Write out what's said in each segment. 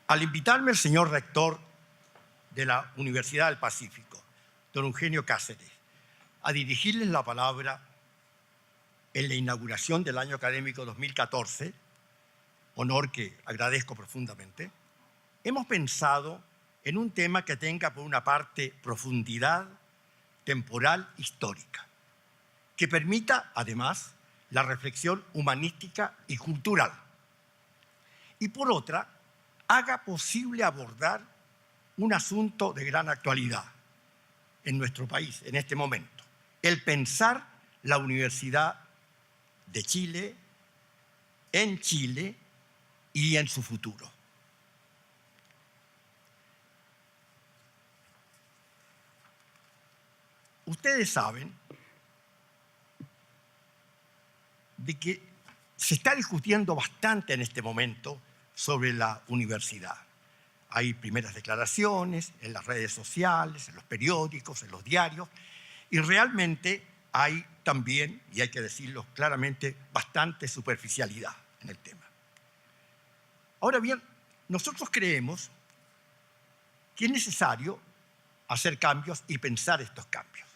Al invitarme el señor rector de la Universidad del Pacífico, don Eugenio Cáceres, a dirigirles la palabra en la inauguración del año académico 2014, honor que agradezco profundamente, hemos pensado en un tema que tenga por una parte profundidad temporal histórica, que permita además la reflexión humanística y cultural, y por otra haga posible abordar un asunto de gran actualidad en nuestro país en este momento: el pensar la Universidad de Chile en Chile y en su futuro. Ustedes saben de que se está discutiendo bastante en este momento sobre la universidad. Hay primeras declaraciones en las redes sociales, en los periódicos, en los diarios, y realmente hay también, y hay que decirlo claramente, bastante superficialidad en el tema. Ahora bien, nosotros creemos que es necesario hacer cambios y pensar estos cambios.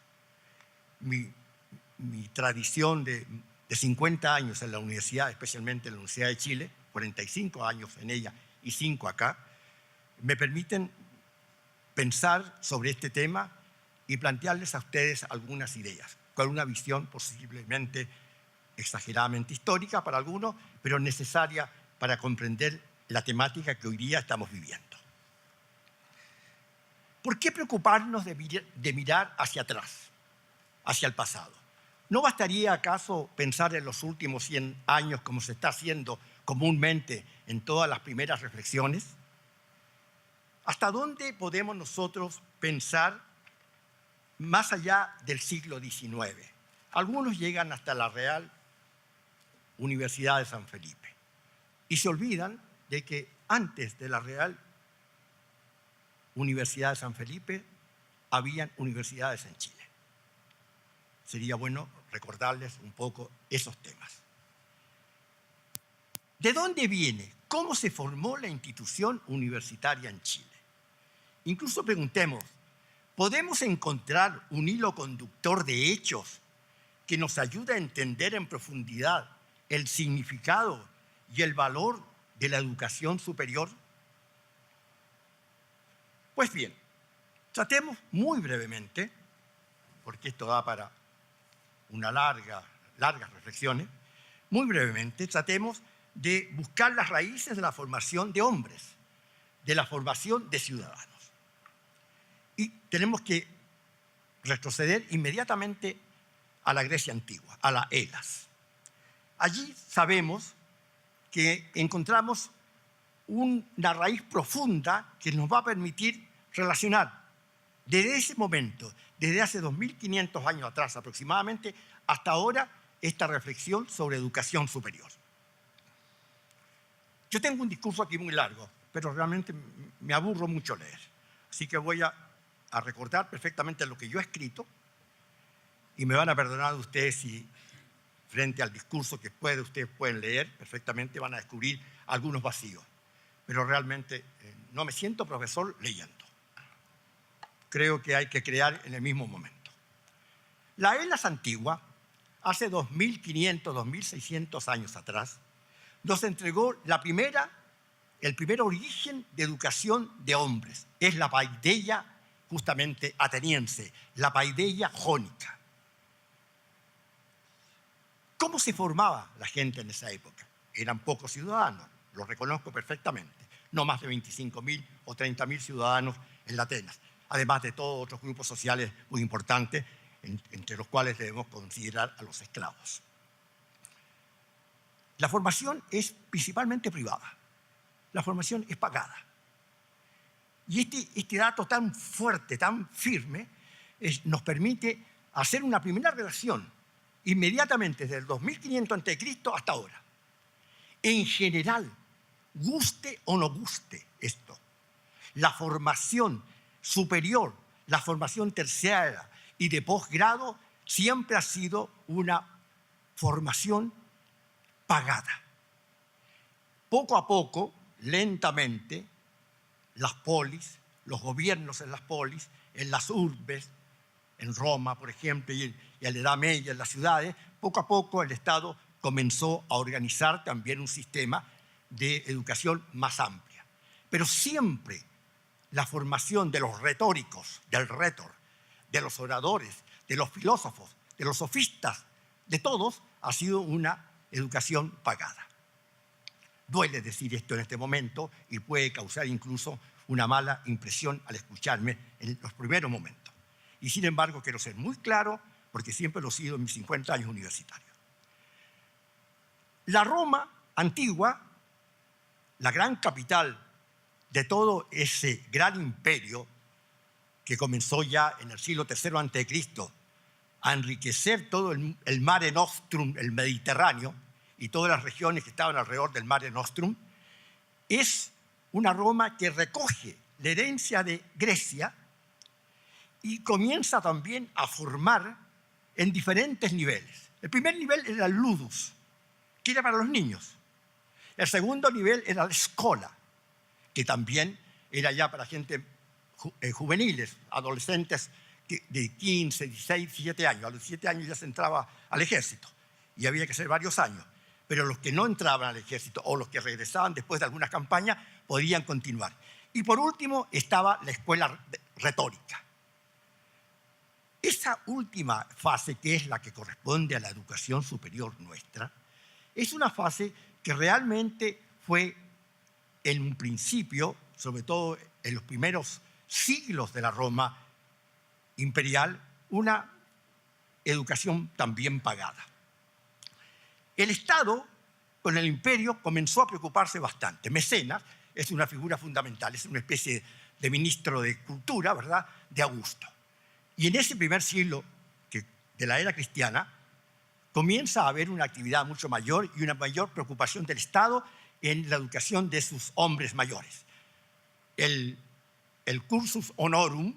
Mi tradición de 50 años en la universidad, especialmente en la Universidad de Chile, 45 años en ella y 5 acá, me permiten pensar sobre este tema y plantearles a ustedes algunas ideas, con una visión posiblemente exageradamente histórica para algunos, pero necesaria para comprender la temática que hoy día estamos viviendo. ¿Por qué preocuparnos de mirar hacia atrás, hacia el pasado? ¿No bastaría acaso pensar en los últimos 100 años como se está haciendo comúnmente en todas las primeras reflexiones? ¿Hasta dónde podemos nosotros pensar más allá del siglo XIX? Algunos llegan hasta la Real Universidad de San Felipe y se olvidan de que antes de la Real Universidad de San Felipe habían universidades en Chile. Sería bueno recordarles un poco esos temas. ¿De dónde viene? ¿Cómo se formó la institución universitaria en Chile? Incluso preguntemos, ¿podemos encontrar un hilo conductor de hechos que nos ayude a entender en profundidad el significado y el valor de la educación superior? Pues bien, tratemos muy brevemente, porque esto da para una largas reflexiones, muy brevemente tratemos de buscar las raíces de la formación de hombres, de la formación de ciudadanos. Y tenemos que retroceder inmediatamente a la Grecia antigua, a la Elas. Allí sabemos que encontramos una raíz profunda que nos va a permitir relacionar desde ese momento, desde hace 2500 años atrás aproximadamente, hasta ahora, esta reflexión sobre educación superior. Yo tengo un discurso aquí muy largo, pero realmente me aburro mucho leer. Así que voy a recordar perfectamente lo que yo he escrito y me van a perdonar ustedes si frente al discurso que ustedes pueden leer perfectamente van a descubrir algunos vacíos. Pero realmente no me siento profesor leyendo. Creo que hay que crear en el mismo momento. La Elas antigua, hace 2500, 2600 años atrás, nos entregó el primer origen de educación de hombres. Es la paideia justamente ateniense, la paideia jónica. ¿Cómo se formaba la gente en esa época? Eran pocos ciudadanos, lo reconozco perfectamente. No más de 25.000 o 30.000 ciudadanos en Atenas, además de todos otros grupos sociales muy importantes, entre los cuales debemos considerar a los esclavos. La formación es principalmente privada. La formación es pagada. Y este dato tan fuerte, tan firme, nos permite hacer una primera relación inmediatamente desde el 2500 a.C. hasta ahora. En general, guste o no guste esto, la formación superior, la formación terciaria y de posgrado siempre ha sido una formación pagada. Poco a poco, lentamente, las polis, los gobiernos en las polis, en las urbes, en Roma, por ejemplo, y en la Edad Media, en las ciudades, poco a poco el Estado comenzó a organizar también un sistema de educación más amplia. Pero siempre la formación de los retóricos, del rétor, de los oradores, de los filósofos, de los sofistas, de todos, ha sido una educación pagada. Duele decir esto en este momento y puede causar incluso una mala impresión al escucharme en los primeros momentos. Y sin embargo, quiero ser muy claro, porque siempre lo he sido en mis 50 años universitarios. La Roma antigua, la gran capital de todo ese gran imperio que comenzó ya en el siglo III a.C. a enriquecer todo el Mare Nostrum, el Mediterráneo, y todas las regiones que estaban alrededor del Mare Nostrum, es una Roma que recoge la herencia de Grecia y comienza también a formar en diferentes niveles. El primer nivel era el ludus, que era para los niños. El segundo nivel era la escola, que también era ya para gente juveniles, adolescentes de 15, 16, 17 años. A los 17 años ya se entraba al ejército y había que ser varios años. Pero los que no entraban al ejército o los que regresaban después de algunas campañas podían continuar. Y por último estaba la escuela retórica. Esa última fase, que es la que corresponde a la educación superior nuestra, es una fase que realmente fue en un principio, sobre todo en los primeros siglos de la Roma imperial, una educación también pagada. El Estado, con el imperio, comenzó a preocuparse bastante. Mecenas es una figura fundamental, es una especie de ministro de cultura, ¿verdad?, de Augusto. Y en ese primer siglo de la era cristiana comienza a haber una actividad mucho mayor y una mayor preocupación del Estado en la educación de sus hombres mayores. El cursus honorum,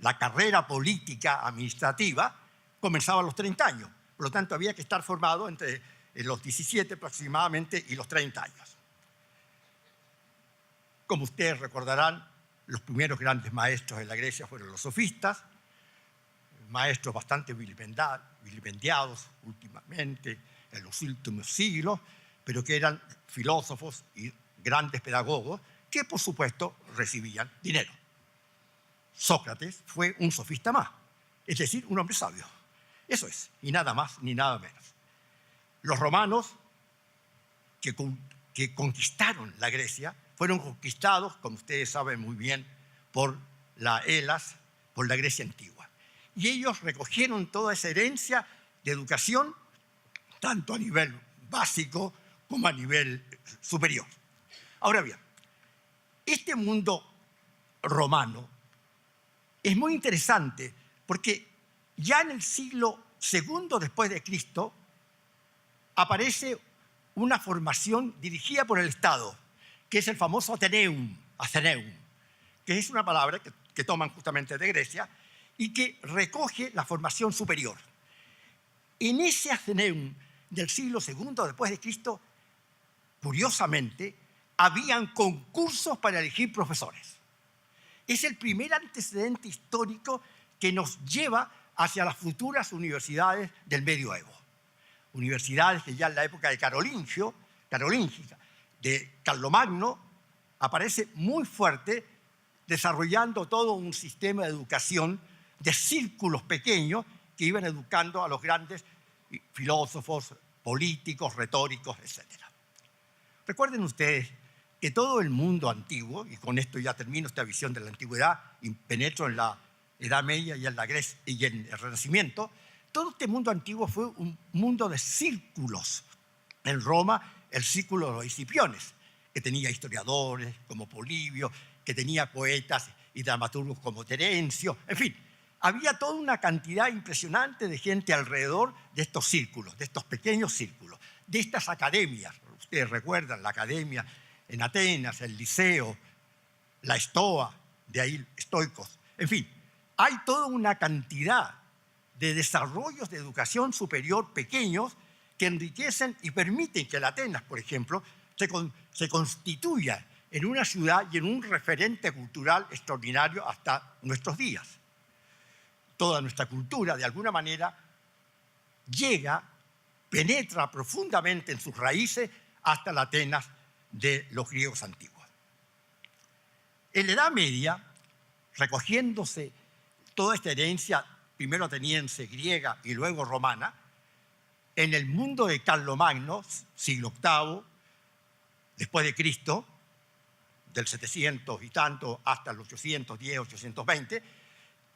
la carrera política administrativa, comenzaba a los 30 años. Por lo tanto, había que estar formado entre los 17 aproximadamente y los 30 años. Como ustedes recordarán, los primeros grandes maestros de la Grecia fueron los sofistas, maestros bastante vilipendiados últimamente, en los últimos siglos, pero que eran filósofos y grandes pedagogos que, por supuesto, recibían dinero. Sócrates fue un sofista más, es decir, un hombre sabio. Eso es, y nada más ni nada menos. Los romanos que conquistaron la Grecia fueron conquistados, como ustedes saben muy bien, por la Elas, por la Grecia antigua. Y ellos recogieron toda esa herencia de educación, tanto a nivel básico como a nivel superior. Ahora bien, este mundo romano es muy interesante porque ya en el siglo II después de Cristo aparece una formación dirigida por el Estado, que es el famoso Athenaeum, que es una palabra que toman justamente de Grecia y que recoge la formación superior. En ese Athenaeum del siglo II después de Cristo, curiosamente, habían concursos para elegir profesores. Es el primer antecedente histórico que nos lleva hacia las futuras universidades del medioevo. Universidades que ya en la época de carolíngica, de Carlomagno, aparece muy fuerte, desarrollando todo un sistema de educación de círculos pequeños que iban educando a los grandes filósofos, políticos, retóricos, etc. Recuerden ustedes que todo el mundo antiguo, y con esto ya termino esta visión de la antigüedad y penetro en la Edad Media y en la Grecia y en el Renacimiento, todo este mundo antiguo fue un mundo de círculos. En Roma, el círculo de los Escipiones, que tenía historiadores como Polibio, que tenía poetas y dramaturgos como Terencio, en fin, había toda una cantidad impresionante de gente alrededor de estos círculos, de estos pequeños círculos, de estas academias. Ustedes recuerdan la academia en Atenas, el Liceo, la Estoa, de ahí estoicos. En fin, hay toda una cantidad de desarrollos de educación superior pequeños que enriquecen y permiten que la Atenas, por ejemplo, se constituya en una ciudad y en un referente cultural extraordinario hasta nuestros días. Toda nuestra cultura, de alguna manera, penetra profundamente en sus raíces hasta la Atenas de los griegos antiguos. En la Edad Media, recogiéndose toda esta herencia, primero ateniense, griega y luego romana, en el mundo de Carlomagno, siglo VIII, después de Cristo, del 700 y tanto hasta el 810, 820,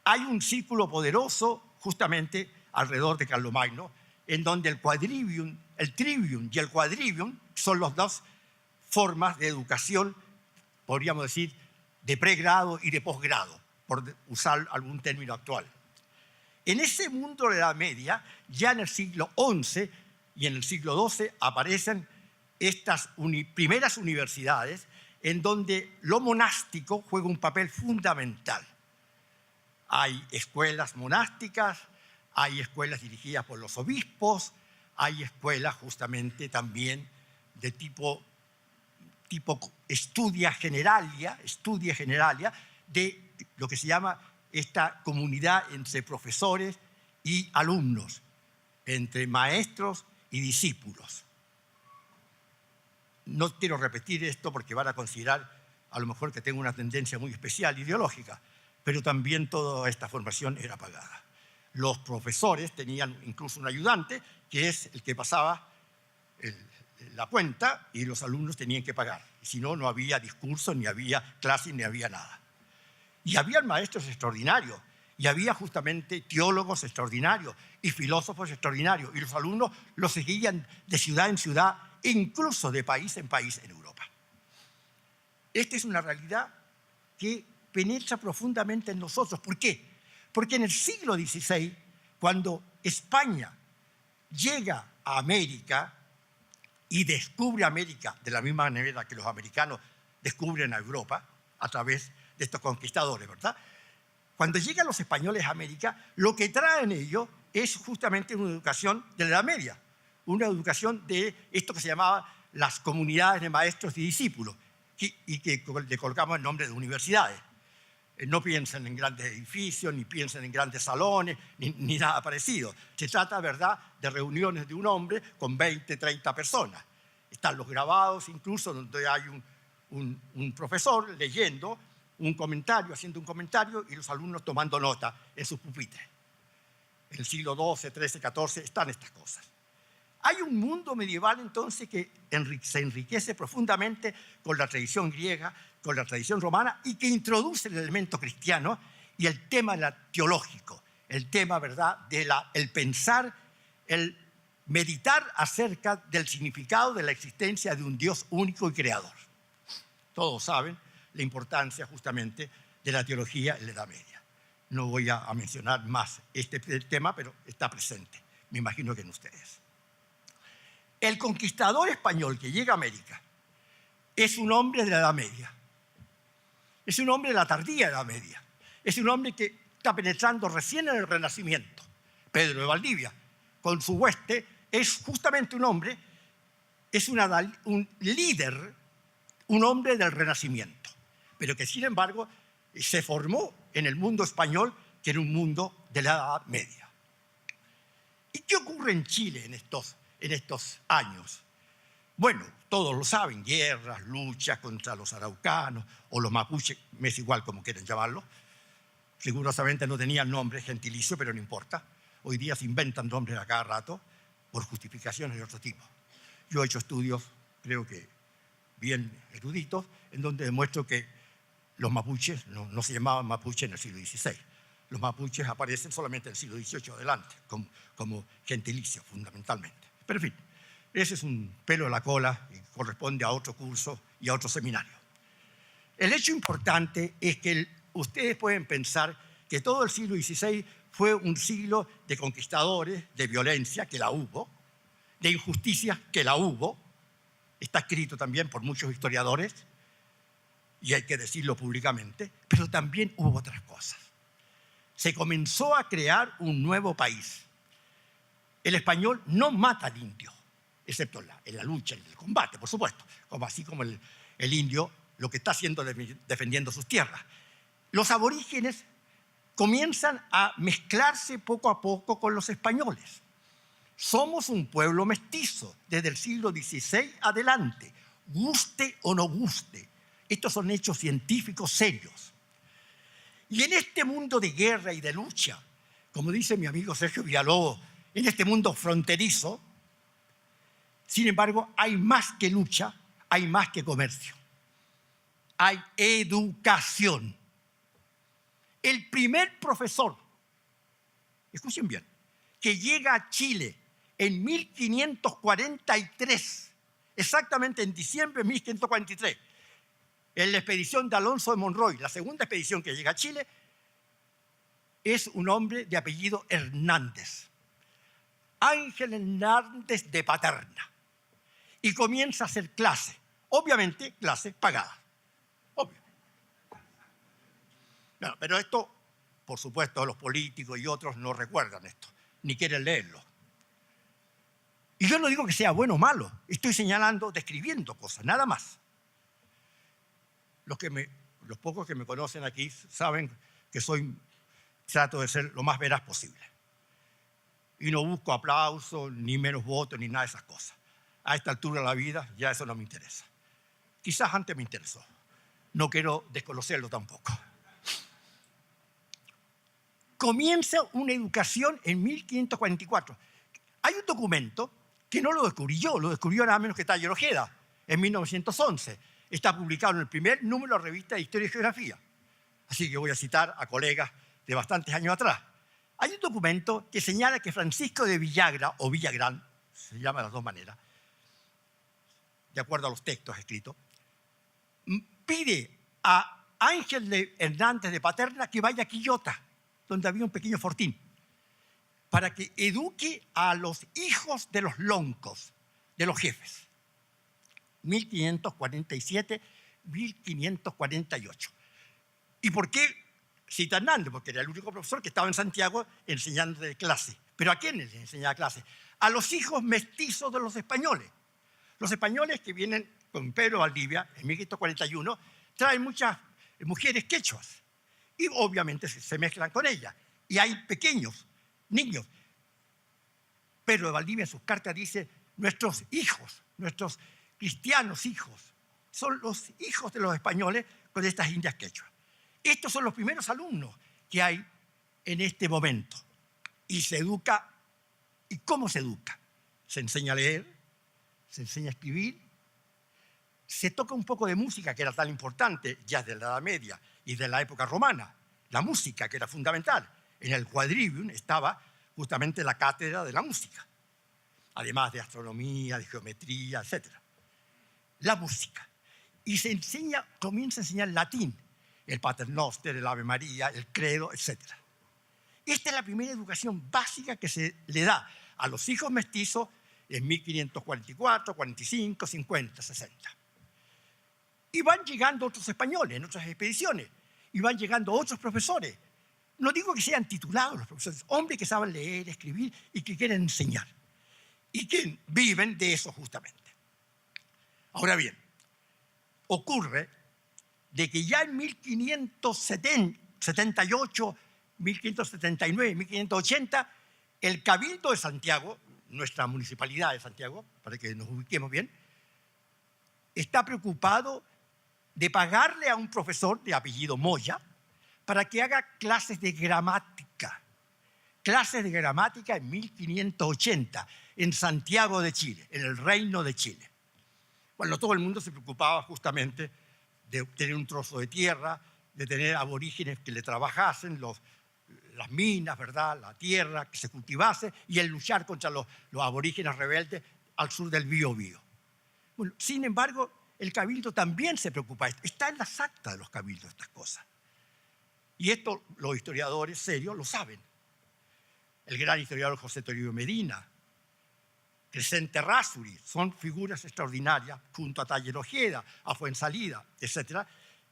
hay un círculo poderoso justamente alrededor de Carlomagno, en donde el quadrivium, el trivium y el quadrivium son las dos formas de educación, podríamos decir, de pregrado y de posgrado, por usar algún término actual. En ese mundo de la Edad Media, ya en el siglo XI y en el siglo XII aparecen estas primeras universidades en donde lo monástico juega un papel fundamental. Hay escuelas monásticas, hay escuelas dirigidas por los obispos, hay escuelas justamente también de tipo estudia generalia, de lo que se llama esta comunidad entre profesores y alumnos, entre maestros y discípulos. No quiero repetir esto porque van a considerar a lo mejor que tengo una tendencia muy especial, ideológica, pero también toda esta formación era pagada. Los profesores tenían incluso un ayudante, que es el que pasaba la cuenta, y los alumnos tenían que pagar. Si no, no había discurso, ni había clases, ni había nada. Y había maestros extraordinarios, y había justamente teólogos extraordinarios y filósofos extraordinarios, y los alumnos los seguían de ciudad en ciudad, incluso de país en país en Europa. Esta es una realidad que penetra profundamente en nosotros. ¿Por qué? Porque en el siglo XVI, cuando España llega a América y descubre América de la misma manera que los americanos descubren a Europa a través de estos conquistadores, ¿verdad? Cuando llegan los españoles a América, lo que traen ellos es justamente una educación de la Edad Media, una educación de esto que se llamaba las comunidades de maestros y discípulos, y que le colocamos el nombre de universidades. No piensen en grandes edificios, ni piensen en grandes salones, ni nada parecido. Se trata, ¿verdad?, de reuniones de un hombre con 20, 30 personas. Están los grabados, incluso, donde hay un profesor leyendo un comentario, haciendo un comentario, y los alumnos tomando nota en sus pupitres. En el siglo XII, XIII, XIV están estas cosas. Hay un mundo medieval, entonces, que se enriquece profundamente con la tradición griega, con la tradición romana, y que introduce el elemento cristiano y el tema teológico, el tema, ¿verdad?, el pensar, el meditar acerca del significado de la existencia de un Dios único y creador. Todos saben la importancia justamente de la teología en la Edad Media. No voy a mencionar más este tema, pero está presente, me imagino que en ustedes. El conquistador español que llega a América es un hombre de la Edad Media. Es un hombre de la tardía Edad Media. Es un hombre que está penetrando recién en el Renacimiento. Pedro de Valdivia, con su hueste, es justamente un hombre, es un líder, un hombre del Renacimiento, pero que sin embargo se formó en el mundo español, que era un mundo de la Edad Media. ¿Y qué ocurre en Chile en estos años? Bueno, todos lo saben, guerras, luchas contra los araucanos o los mapuches, me es igual como quieren llamarlo. Rigurosamente no tenían nombre gentilicio, pero no importa. Hoy día se inventan nombres a cada rato por justificaciones de otro tipo. Yo he hecho estudios, creo que bien eruditos, en donde demuestro que los mapuches no se llamaban mapuches en el siglo XVI. Los mapuches aparecen solamente en el siglo XVIII adelante, como gentilicio fundamentalmente. Pero en fin, ese es un pelo de la cola y corresponde a otro curso y a otro seminario. El hecho importante es que ustedes pueden pensar que todo el siglo XVI fue un siglo de conquistadores, de violencia, que la hubo, de injusticia, que la hubo. Está escrito también por muchos historiadores, y hay que decirlo públicamente, pero también hubo otras cosas. Se comenzó a crear un nuevo país. El español no mata al indio, excepto en la lucha, en el combate, por supuesto, así como el indio lo que está haciendo defendiendo sus tierras. Los aborígenes comienzan a mezclarse poco a poco con los españoles. Somos un pueblo mestizo desde el siglo XVI adelante, guste o no guste. Estos son hechos científicos serios. Y en este mundo de guerra y de lucha, como dice mi amigo Sergio Villalobos, en este mundo fronterizo, sin embargo, hay más que lucha, hay más que comercio. Hay educación. El primer profesor, escuchen bien, que llega a Chile en 1543, exactamente en diciembre de 1543, en la expedición de Alonso de Monroy, la segunda expedición que llega a Chile, es un hombre de apellido Hernández, Ángel Hernández de Paterna, y comienza a hacer clases, obviamente clases pagadas, obvio. No, pero esto, por supuesto, los políticos y otros no recuerdan esto, ni quieren leerlo. Y yo no digo que sea bueno o malo, estoy señalando, describiendo cosas, nada más. Los pocos que me conocen aquí saben que trato de ser lo más veraz posible. Y no busco aplausos, ni menos votos, ni nada de esas cosas. A esta altura de la vida ya eso no me interesa. Quizás antes me interesó. No quiero desconocerlo tampoco. Comienza una educación en 1544. Hay un documento que no lo descubrí yo, lo descubrió nada menos que Taller Ojeda en 1911. Está publicado en el primer número de la revista de Historia y Geografía. Así que voy a citar a colegas de bastantes años atrás. Hay un documento que señala que Francisco de Villagra, o Villagrán, se llama de las dos maneras, de acuerdo a los textos escritos, pide a Ángel Hernández de Paterna que vaya a Quillota, donde había un pequeño fortín, para que eduque a los hijos de los loncos, de los jefes. 1547, 1548. ¿Y por qué cita Hernández? Porque era el único profesor que estaba en Santiago enseñando de clase. ¿Pero a quiénes les enseñaba clase? A los hijos mestizos de los españoles. Los españoles que vienen con Pedro Valdivia en 1541 traen muchas mujeres quechuas y obviamente se mezclan con ellas. Y hay pequeños, niños. Pedro de Valdivia en sus cartas dice, nuestros hijos, nuestros cristianos hijos, son los hijos de los españoles con estas indias quechuas. Estos son los primeros alumnos que hay en este momento. Y se educa. ¿Y cómo se educa? Se enseña a leer, se enseña a escribir, se toca un poco de música, que era tan importante ya desde la Edad Media y de la época romana. La música, que era fundamental. En el quadrivium estaba justamente la cátedra de la música, además de astronomía, de geometría, etc. La música. Y comienza a enseñar latín, el Paternoster, el Ave María, el Credo, etc. Esta es la primera educación básica que se le da a los hijos mestizos en 1544, 45, 50, 60. Y van llegando otros españoles en otras expediciones, y van llegando otros profesores. No digo que sean titulados los profesores, hombres que saben leer, escribir y que quieren enseñar, y que viven de eso justamente. Ahora bien, ocurre de que ya en 1578, 1579, 1580, el Cabildo de Santiago, nuestra municipalidad de Santiago, para que nos ubiquemos bien, está preocupado de pagarle a un profesor de apellido Moya para que haga clases de gramática. Clases de gramática en 1580, en Santiago de Chile, en el Reino de Chile. Bueno, todo el mundo se preocupaba justamente de tener un trozo de tierra, de tener aborígenes que le trabajasen las minas, ¿verdad?, la tierra, que se cultivase, y el luchar contra los aborígenes rebeldes al sur del Biobío. Bueno, sin embargo, el Cabildo también se preocupa. Está en las actas de los cabildos estas cosas. Y esto los historiadores serios lo saben. El gran historiador José Toribio Medina, Crescente Errázuriz, son figuras extraordinarias, junto a Taller Ojeda, a Fuensalida, etcétera,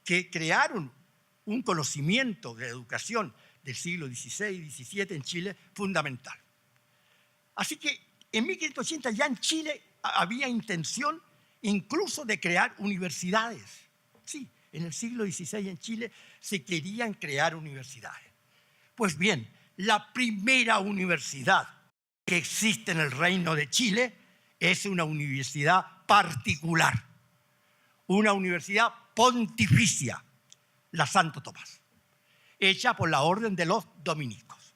que crearon un conocimiento de la educación del siglo XVI y XVII en Chile fundamental. Así que en 1580 ya en Chile había intención incluso de crear universidades. Sí, en el siglo XVI en Chile se querían crear universidades. Pues bien, la primera universidad que existe en el Reino de Chile es una universidad particular, una universidad pontificia, la Santo Tomás, hecha por la Orden de los Dominicos.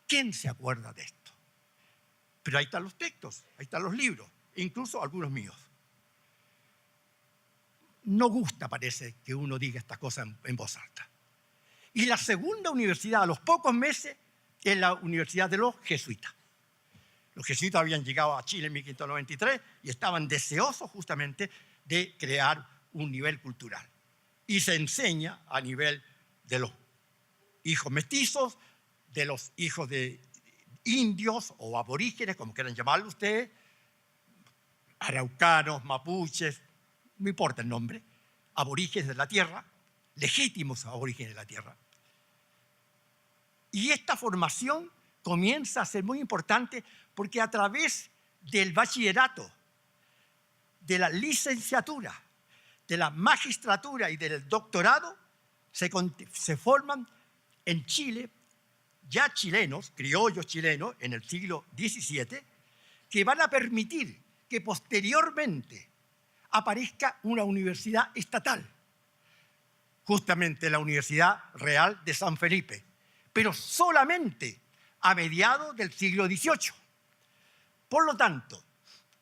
¿Quién se acuerda de esto? Pero ahí están los textos, ahí están los libros, incluso algunos míos. No gusta, parece, que uno diga estas cosas en voz alta. Y la segunda universidad, a los pocos meses, es la Universidad de los Jesuitas. Los jesuitas habían llegado a Chile en 1593 y estaban deseosos justamente de crear un nivel cultural. Y se enseña a nivel de los hijos mestizos, de los hijos de indios o aborígenes, como quieran llamarlo ustedes, araucanos, mapuches, no importa el nombre, aborígenes de la tierra, legítimos aborígenes de la tierra. Y esta formación comienza a ser muy importante porque a través del bachillerato, de la licenciatura, de la magistratura y del doctorado, se forman en Chile ya chilenos, criollos chilenos, en el siglo XVII, que van a permitir que posteriormente aparezca una universidad estatal, justamente la Universidad Real de San Felipe, pero solamente a mediados del siglo XVIII. Por lo tanto,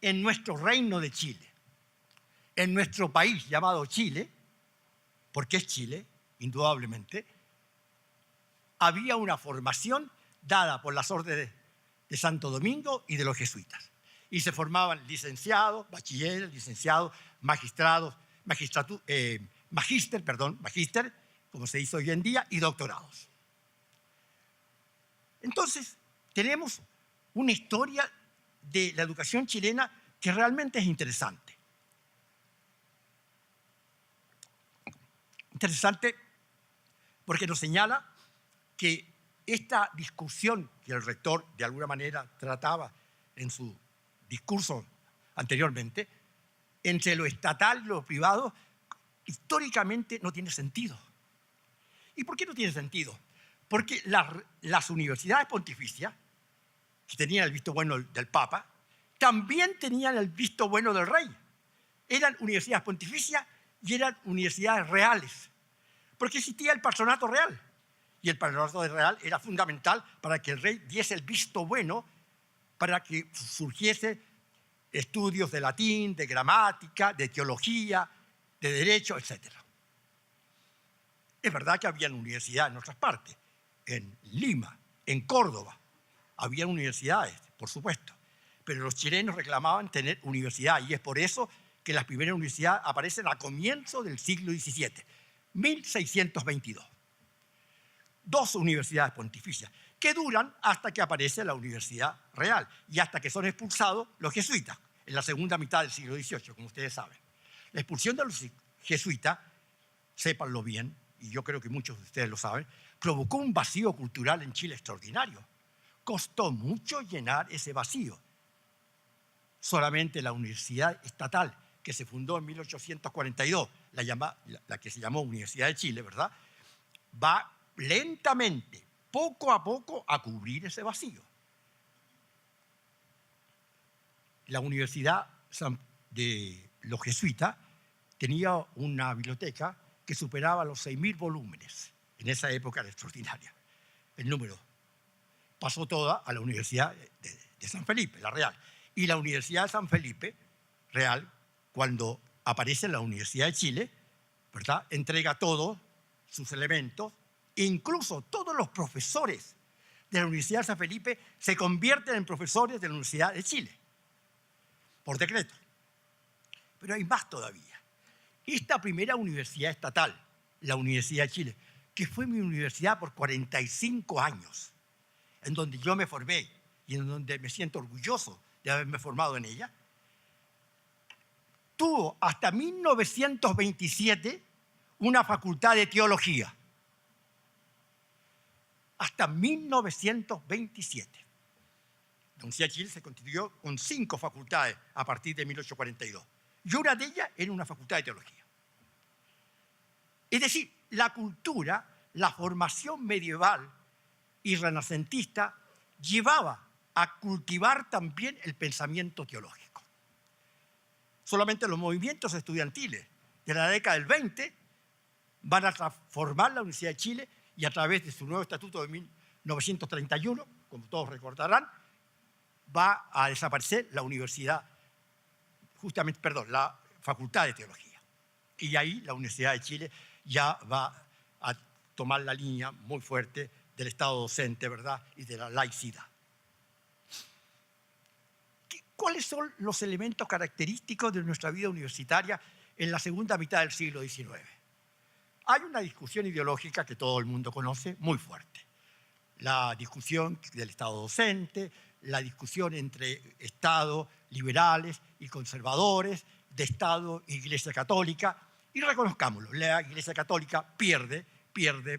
en nuestro reino de Chile, en nuestro país llamado Chile, porque es Chile, indudablemente, había una formación dada por las órdenes de Santo Domingo y de los jesuitas. Y se formaban licenciados, bachilleres, licenciados, magistrados, magíster, como se dice hoy en día, y doctorados. Entonces, tenemos una historia de la educación chilena que realmente es interesante. Interesante porque nos señala que esta discusión que el rector de alguna manera trataba en su discurso anteriormente, entre lo estatal y lo privado, históricamente no tiene sentido. ¿Y por qué no tiene sentido? Porque las universidades pontificias, que tenían el visto bueno del Papa, también tenían el visto bueno del rey. Eran universidades pontificias y eran universidades reales, porque existía el patronato real. Y el patronato real era fundamental para que el rey diese el visto bueno para que surgiese estudios de latín, de gramática, de teología, de derecho, etc. Es verdad que había universidades en otras partes, en Lima, en Córdoba, había universidades, por supuesto, pero los chilenos reclamaban tener universidad y es por eso que las primeras universidades aparecen a comienzos del siglo XVII, 1622. 2 universidades pontificias que duran hasta que aparece la Universidad Real y hasta que son expulsados los jesuitas en la segunda mitad del siglo XVIII, como ustedes saben. La expulsión de los jesuitas, sépanlo bien, y yo creo que muchos de ustedes lo saben, provocó un vacío cultural en Chile extraordinario. Costó mucho llenar ese vacío. Solamente la Universidad Estatal, que se fundó en 1842, la que se llamó Universidad de Chile, ¿verdad?, va lentamente, poco a poco, a cubrir ese vacío. La Universidad de los Jesuitas tenía una biblioteca que superaba los 6.000 volúmenes. En esa época era extraordinaria el número. Pasó toda a la Universidad de San Felipe, la Real. Y la Universidad de San Felipe, Real, cuando aparece la Universidad de Chile, ¿verdad?, entrega todos sus elementos. Incluso todos los profesores de la Universidad de San Felipe se convierten en profesores de la Universidad de Chile, por decreto. Pero hay más todavía. Esta primera universidad estatal, la Universidad de Chile, que fue mi universidad por 45 años, en donde yo me formé y en donde me siento orgulloso de haberme formado en ella, tuvo hasta 1927 una facultad de teología. Hasta 1927. La Universidad de Chile se constituyó con 5 facultades a partir de 1842. Y una de ellas era una facultad de teología. Es decir, la cultura, la formación medieval y renacentista llevaba a cultivar también el pensamiento teológico. Solamente los movimientos estudiantiles de la década del 20 van a transformar la Universidad de Chile y a través de su nuevo estatuto de 1931, como todos recordarán, va a desaparecer la universidad, la Facultad de Teología. Y ahí la Universidad de Chile ya va a tomar la línea muy fuerte del Estado docente, ¿verdad?, y de la laicidad. ¿Cuáles son los elementos característicos de nuestra vida universitaria en la segunda mitad del siglo XIX? Hay una discusión ideológica que todo el mundo conoce, muy fuerte. La discusión del Estado docente, la discusión entre Estado liberales y conservadores, de Estado e Iglesia Católica. Y reconozcámoslo, la Iglesia Católica pierde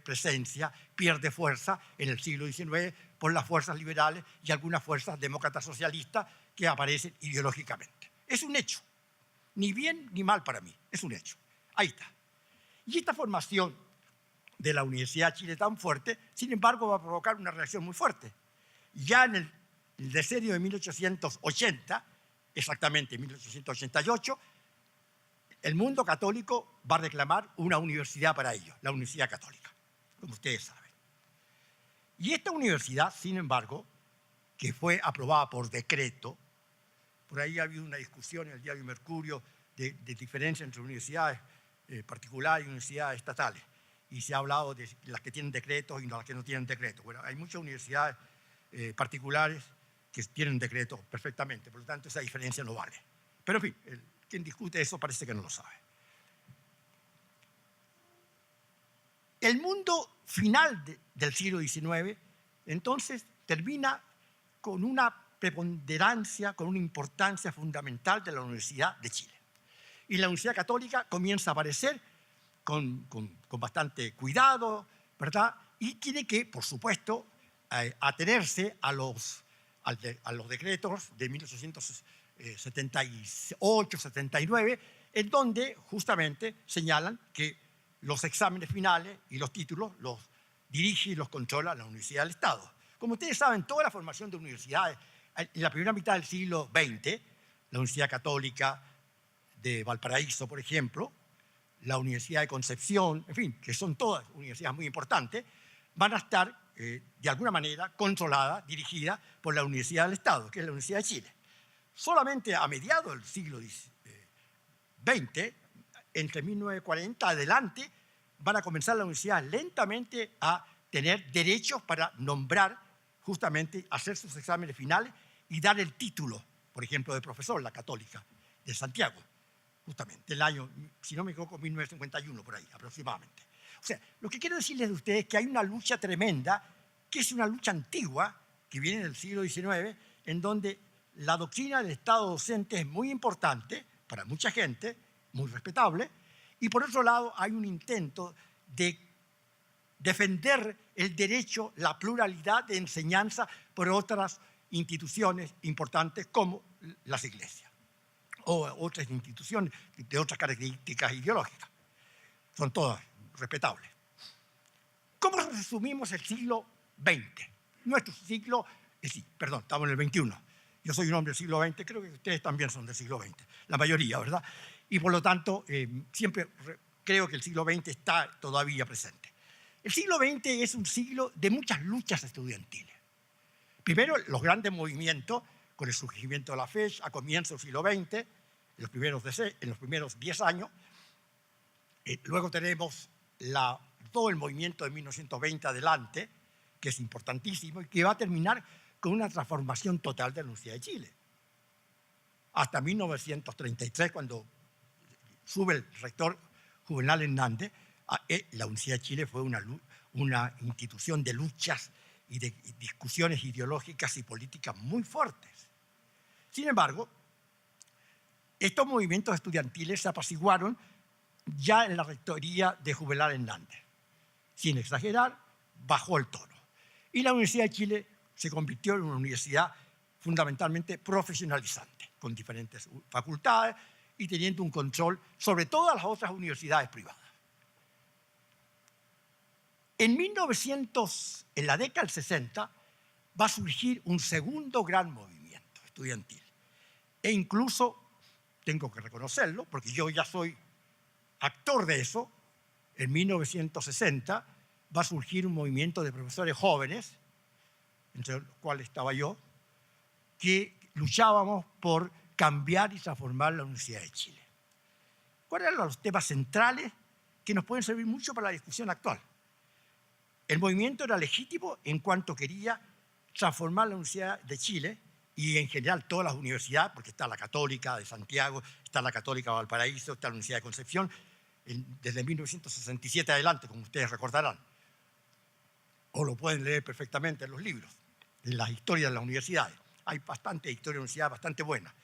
presencia, pierde fuerza en el siglo XIX por las fuerzas liberales y algunas fuerzas demócratas socialistas que aparecen ideológicamente. Es un hecho, ni bien ni mal para mí, es un hecho. Ahí está. Y esta formación de la Universidad de Chile tan fuerte, sin embargo, va a provocar una reacción muy fuerte. Ya en el decenio de 1880, exactamente en 1888, el mundo católico va a reclamar una universidad para ellos, la Universidad Católica, como ustedes saben. Y esta universidad, sin embargo, que fue aprobada por decreto, por ahí ha habido una discusión en el diario Mercurio de diferencia entre universidades particulares y universidades estatales, y se ha hablado de las que tienen decretos y las que no tienen decretos. Bueno, hay muchas universidades particulares que tienen decretos perfectamente, por lo tanto esa diferencia no vale. Pero en fin, quien discute eso parece que no lo sabe. El mundo final del siglo XIX, entonces, termina con una preponderancia, con una importancia fundamental de la Universidad de Chile. Y la Universidad Católica comienza a aparecer con bastante cuidado, ¿verdad? Y tiene que, por supuesto, atenerse a los decretos de 1878, 79, en donde justamente señalan que los exámenes finales y los títulos los dirige y los controla la Universidad del Estado. Como ustedes saben, toda la formación de universidades en la primera mitad del siglo XX, la Universidad Católica de Valparaíso, por ejemplo, la Universidad de Concepción, en fin, que son todas universidades muy importantes, van a estar, de alguna manera, controladas, dirigidas por la Universidad del Estado, que es la Universidad de Chile. Solamente a mediados del siglo XX, entre 1940 adelante, van a comenzar las universidades lentamente a tener derechos para nombrar, justamente, hacer sus exámenes finales y dar el título, por ejemplo, de profesor, la Católica de Santiago, justamente, el año, si no me equivoco, 1951, por ahí, aproximadamente. O sea, lo que quiero decirles de ustedes es que hay una lucha tremenda, que es una lucha antigua, que viene del siglo XIX, en donde la doctrina del Estado docente es muy importante para mucha gente, muy respetable, y por otro lado hay un intento de defender el derecho, la pluralidad de enseñanza por otras instituciones importantes como las iglesias o otras instituciones de otras características ideológicas. Son todas respetables. ¿Cómo resumimos el siglo XX? Nuestro siglo, estamos en el XXI. Yo soy un hombre del siglo XX, creo que ustedes también son del siglo XX, la mayoría, ¿verdad? Y por lo tanto, siempre creo que el siglo XX está todavía presente. El siglo XX es un siglo de muchas luchas estudiantiles. Primero, los grandes movimientos, con el surgimiento de la FECH a comienzos del siglo XX, en los primeros 10 años. Luego tenemos todo el movimiento de 1920 adelante, que es importantísimo y que va a terminar con una transformación total de la Universidad de Chile. Hasta 1933, cuando sube el rector Juvenal Hernández, la Universidad de Chile fue una institución de luchas y de discusiones ideológicas y políticas muy fuertes. Sin embargo, estos movimientos estudiantiles se apaciguaron ya en la rectoría de Juvenal Hernández. Sin exagerar, bajó el tono. Y la Universidad de Chile se convirtió en una universidad fundamentalmente profesionalizante, con diferentes facultades y teniendo un control sobre todas las otras universidades privadas. En la década del 60, va a surgir un segundo gran movimiento estudiantil. E incluso, tengo que reconocerlo, porque yo ya soy actor de eso, en 1960 va a surgir un movimiento de profesores jóvenes, entre los cuales estaba yo, que luchábamos por cambiar y transformar la Universidad de Chile. ¿Cuáles eran los temas centrales que nos pueden servir mucho para la discusión actual? El movimiento era legítimo en cuanto quería transformar la Universidad de Chile y en general todas las universidades, porque está la Católica de Santiago, está la Católica de Valparaíso, está la Universidad de Concepción, desde 1967 adelante, como ustedes recordarán, o lo pueden leer perfectamente en los libros, en las historias de las universidades. Hay bastante historia de universidades bastante buena.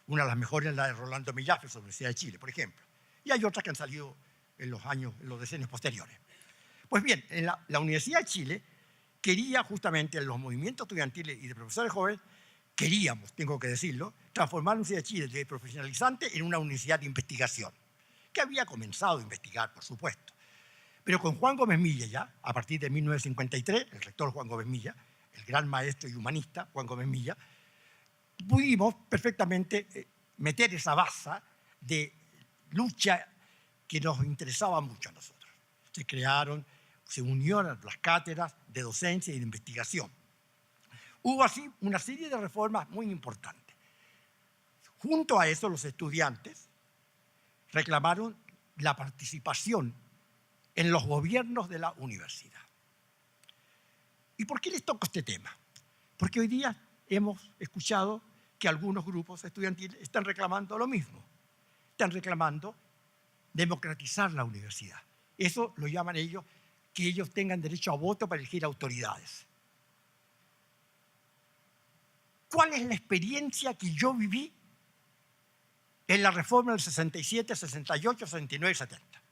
Una de las mejores es la de Rolando Millafre sobre la Universidad de Chile, por ejemplo. Y hay otras que han salido en los decenios posteriores. Pues bien, en la Universidad de Chile quería justamente en los movimientos estudiantiles y de profesores jóvenes, queríamos, tengo que decirlo, transformar la Universidad de Chile de profesionalizante en una universidad de investigación, que había comenzado a investigar, por supuesto. Pero con Juan Gómez Milla ya, a partir de 1953, el rector Juan Gómez Milla, el gran maestro y humanista Juan Gómez Milla, pudimos perfectamente meter esa base de lucha que nos interesaba mucho a nosotros. Se unieron las cátedras de docencia y de investigación. Hubo así una serie de reformas muy importantes. Junto a eso, los estudiantes reclamaron la participación en los gobiernos de la universidad. ¿Y por qué les toco este tema? Porque hoy día hemos escuchado que algunos grupos estudiantiles están reclamando lo mismo. Están reclamando democratizar la universidad. Eso lo llaman ellos, que ellos tengan derecho a voto para elegir autoridades. ¿Cuál es la experiencia que yo viví en la reforma del 67, 68, 69 y 70?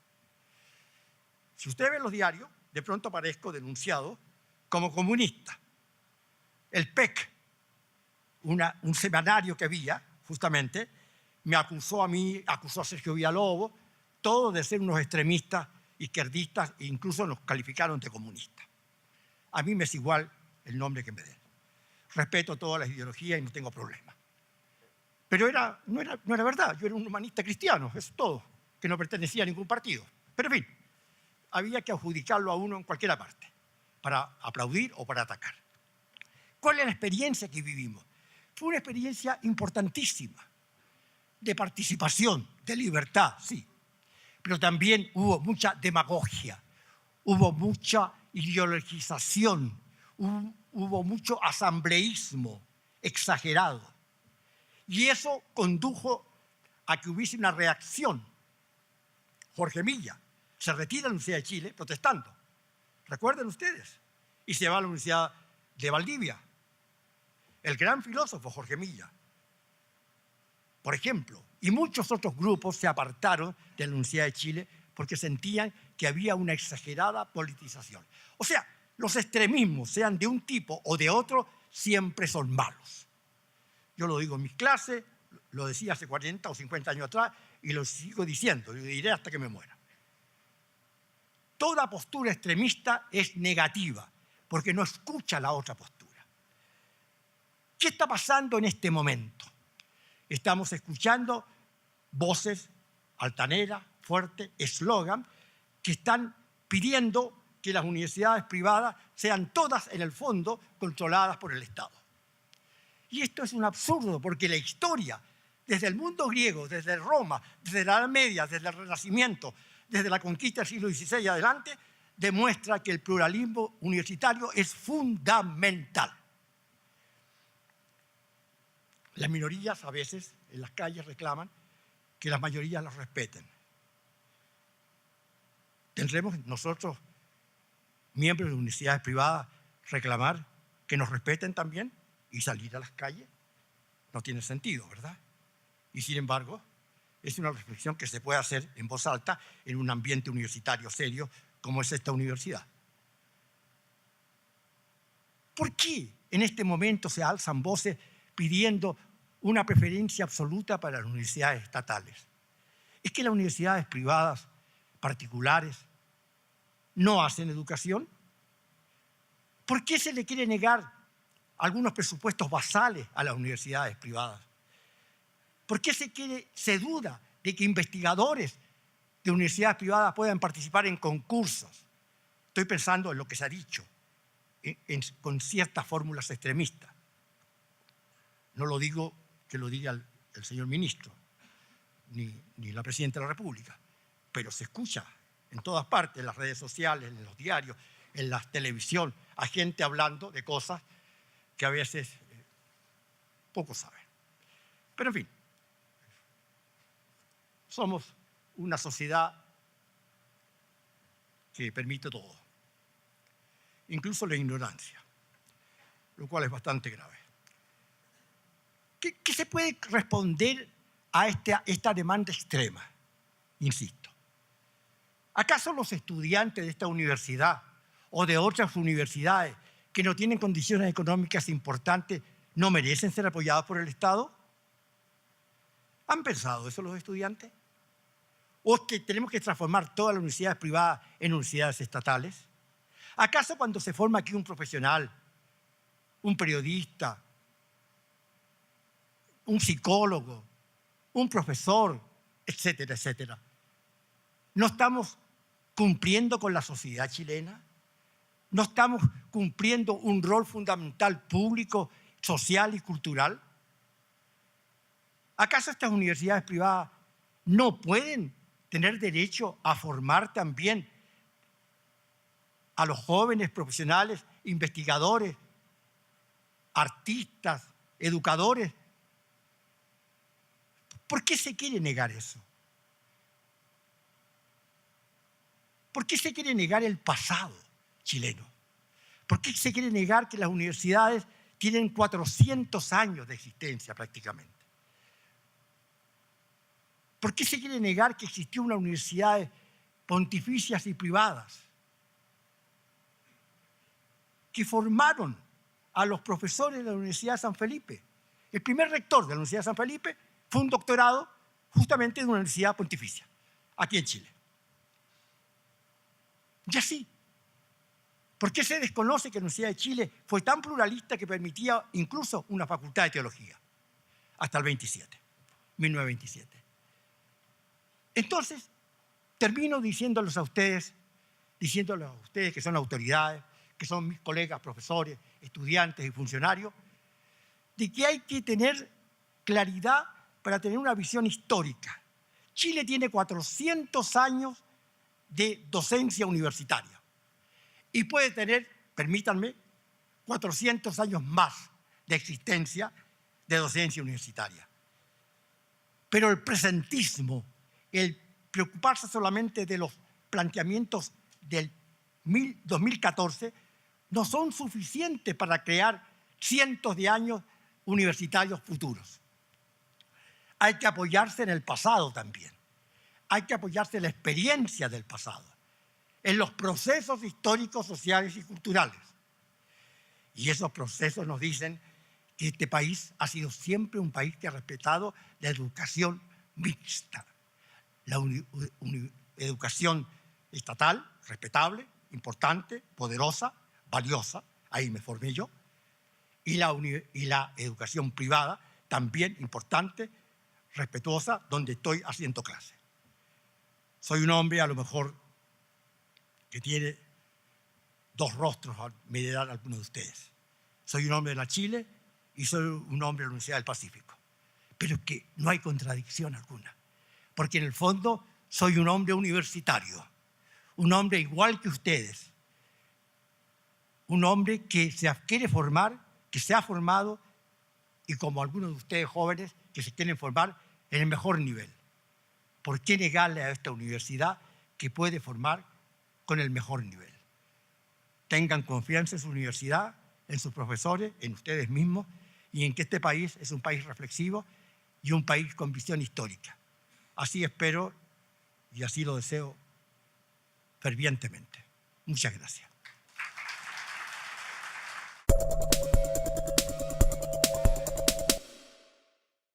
Si usted ve los diarios, de pronto aparezco denunciado como comunista. El PEC, un semanario que había, justamente, me acusó a mí, acusó a Sergio Villalobos, todos de ser unos extremistas izquierdistas e incluso nos calificaron de comunistas. A mí me es igual el nombre que me den. Respeto todas las ideologías y no tengo problema. Pero no era verdad, yo era un humanista cristiano, eso es todo, que no pertenecía a ningún partido. Pero en fin, había que adjudicarlo a uno en cualquier parte, para aplaudir o para atacar. ¿Cuál es la experiencia que vivimos? Fue una experiencia importantísima, de participación, de libertad, sí. Pero también hubo mucha demagogia, hubo mucha ideologización, hubo mucho asambleísmo exagerado. Y eso condujo a que hubiese una reacción. Jorge Milla se retira de la Universidad de Chile protestando. ¿Recuerden ustedes? Y se va a la Universidad de Valdivia. El gran filósofo Jorge Milla, por ejemplo, y muchos otros grupos se apartaron de la Universidad de Chile porque sentían que había una exagerada politización. O sea, los extremismos, sean de un tipo o de otro, siempre son malos. Yo lo digo en mis clases, lo decía hace 40 o 50 años atrás y lo sigo diciendo, y lo diré hasta que me muera. Toda postura extremista es negativa porque no escucha la otra postura. ¿Qué está pasando en este momento? Estamos escuchando voces altaneras, fuertes, eslogan, que están pidiendo que las universidades privadas sean todas, en el fondo, controladas por el Estado. Y esto es un absurdo, porque la historia, desde el mundo griego, desde Roma, desde la Edad Media, desde el Renacimiento, desde la conquista del siglo XVI y adelante, demuestra que el pluralismo universitario es fundamental. Las minorías a veces en las calles reclaman que las mayorías las respeten. ¿Tendremos nosotros, miembros de universidades privadas, reclamar que nos respeten también y salir a las calles? No tiene sentido, ¿verdad? Y sin embargo, es una reflexión que se puede hacer en voz alta en un ambiente universitario serio como es esta universidad. ¿Por qué en este momento se alzan voces pidiendo una preferencia absoluta para las universidades estatales? Es que las universidades privadas, particulares, no hacen educación? ¿Por qué se le quiere negar algunos presupuestos basales a las universidades privadas? ¿Por qué se duda de que investigadores de universidades privadas puedan participar en concursos? Estoy pensando en lo que se ha dicho, con ciertas fórmulas extremistas. No lo digo que lo diga el señor ministro, ni la presidenta de la República, pero se escucha en todas partes, en las redes sociales, en los diarios, en la televisión, a gente hablando de cosas que a veces pocos saben. Pero en fin, somos una sociedad que permite todo, incluso la ignorancia, lo cual es bastante grave. ¿Qué se puede responder a esta demanda extrema? Insisto, ¿acaso los estudiantes de esta universidad o de otras universidades que no tienen condiciones económicas importantes no merecen ser apoyados por el Estado? ¿Han pensado eso los estudiantes? ¿O es que tenemos que transformar todas las universidades privadas en universidades estatales? ¿Acaso cuando se forma aquí un profesional, un periodista, un psicólogo, un profesor, etcétera, etcétera, no estamos cumpliendo con la sociedad chilena? ¿No estamos cumpliendo un rol fundamental público, social y cultural? ¿Acaso estas universidades privadas no pueden tener derecho a formar también a los jóvenes profesionales, investigadores, artistas, educadores? ¿Por qué se quiere negar eso? ¿Por qué se quiere negar el pasado chileno? ¿Por qué se quiere negar que las universidades tienen 400 años de existencia prácticamente? ¿Por qué se quiere negar que existió una universidad pontificias y privadas que formaron a los profesores de la Universidad de San Felipe? El primer rector de la Universidad de San Felipe fue un doctorado justamente de una universidad pontificia, aquí en Chile. Y así. ¿Por qué se desconoce que la Universidad de Chile fue tan pluralista que permitía incluso una facultad de teología hasta el 1927? Entonces, termino diciéndoles a ustedes que son autoridades, que son mis colegas, profesores, estudiantes y funcionarios, de que hay que tener claridad para tener una visión histórica. Chile tiene 400 años de docencia universitaria y puede tener, permítanme, 400 años más de existencia de docencia universitaria. Pero el presentismo, el preocuparse solamente de los planteamientos del 2014, no son suficientes para crear cientos de años universitarios futuros. Hay que apoyarse en el pasado también. Hay que apoyarse en la experiencia del pasado, en los procesos históricos, sociales y culturales. Y esos procesos nos dicen que este país ha sido siempre un país que ha respetado la educación mixta. La educación estatal, respetable, importante, poderosa, valiosa, ahí me formé yo, y la educación privada, también importante, respetuosa, donde estoy haciendo clase. Soy un hombre a lo mejor que tiene dos rostros, me dirán algunos de ustedes. Soy un hombre de la Chile y soy un hombre de la Universidad del Pacífico. Pero es que no hay contradicción alguna, porque en el fondo soy un hombre universitario, un hombre igual que ustedes, un hombre que se quiere formar, que se ha formado, y como algunos de ustedes jóvenes que se quieren formar en el mejor nivel. ¿Por qué negarle a esta universidad que puede formar con el mejor nivel? Tengan confianza en su universidad, en sus profesores, en ustedes mismos, y en que este país es un país reflexivo y un país con visión histórica. Así espero y así lo deseo fervientemente. Muchas gracias.